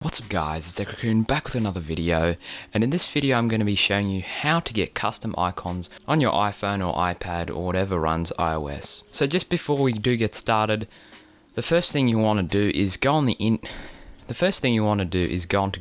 What's up guys, it's Raccoon back with another video, and in this video I'm going to be showing you how to get custom icons on your iPhone or iPad or whatever runs iOS. So just before we do get started, the first thing you want to do is go onto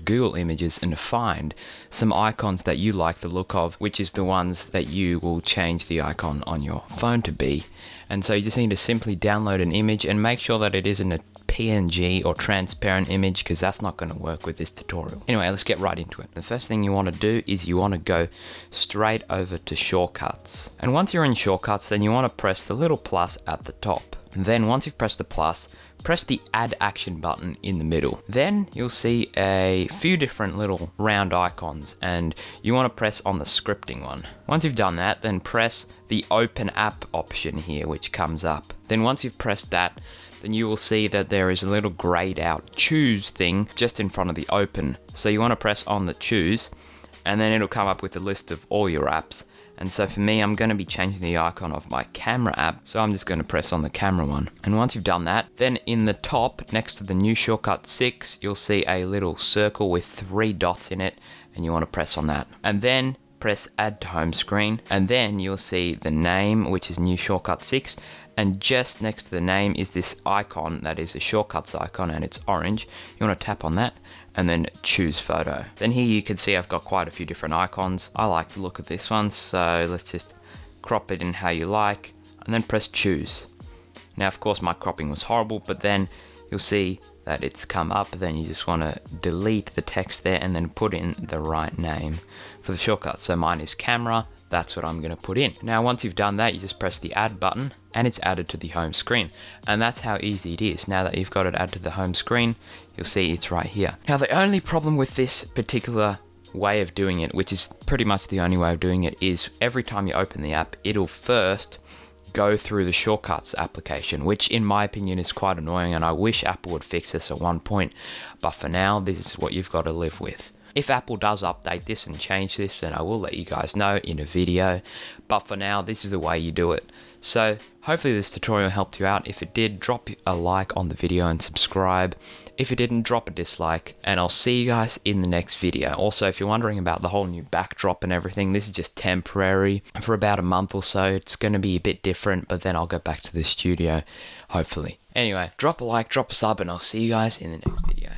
Google Images and find some icons that you like the look of, which is the ones that you will change the icon on your phone to be. And so you just need to simply download an image and make sure that it isn't a PNG or transparent image, because that's not going to work with this tutorial. Anyway, let's get right into it. The first thing you want to do is you want to go straight over to Shortcuts. And once you're in Shortcuts, then you want to press the little plus at the top. And then once you've pressed the plus, press the Add Action button in the middle. Then you'll see a few different little round icons, and you want to press on the scripting one. Once you've done that, then press the Open App option here, which comes up. Then once you've pressed that, then you will see that there is a little grayed out choose thing just in front of the open. So you want to press on the choose, and then it'll come up with a list of all your apps. And so for me, I'm going to be changing the icon of my camera app, so I'm just going to press on the camera one. And once you've done that, then in the top next to the new shortcut 6, you'll see a little circle with 3 dots in it, and you want to press on that. And then press add to home screen, and then you'll see the name, which is new shortcut 6, and just next to the name is this icon that is a shortcuts icon, and it's orange. You want to tap on that and then choose photo. Then here you can see I've got quite a few different icons. I like the look of this one, so let's just crop it in how you like and then press choose. Now of course my cropping was horrible, but then you'll see that it's come up. Then you just want to delete the text there and then put in the right name for the shortcut. So mine is camera. That's what I'm going to put in. Now once you've done that, you just press the add button and it's added to the home screen. And that's how easy it is. Now that you've got it added to the home screen, you'll see it's right here. Now the only problem with this particular way of doing it, which is pretty much the only way of doing it, is every time you open the app, it'll first go through the Shortcuts application, which in my opinion is quite annoying, and I wish Apple would fix this at one point, but for now this is what you've got to live with. If Apple does update this and change this, then I will let you guys know in a video, but for now this is the way you do it. So hopefully this tutorial helped you out. If it did, drop a like on the video and subscribe. If it didn't, drop a dislike, and I'll see you guys in the next video. Also, if you're wondering about the whole new backdrop and everything, this is just temporary for about a month or so. It's going to be a bit different, but then I'll go back to the studio, hopefully. Anyway, drop a like, drop a sub, and I'll see you guys in the next video.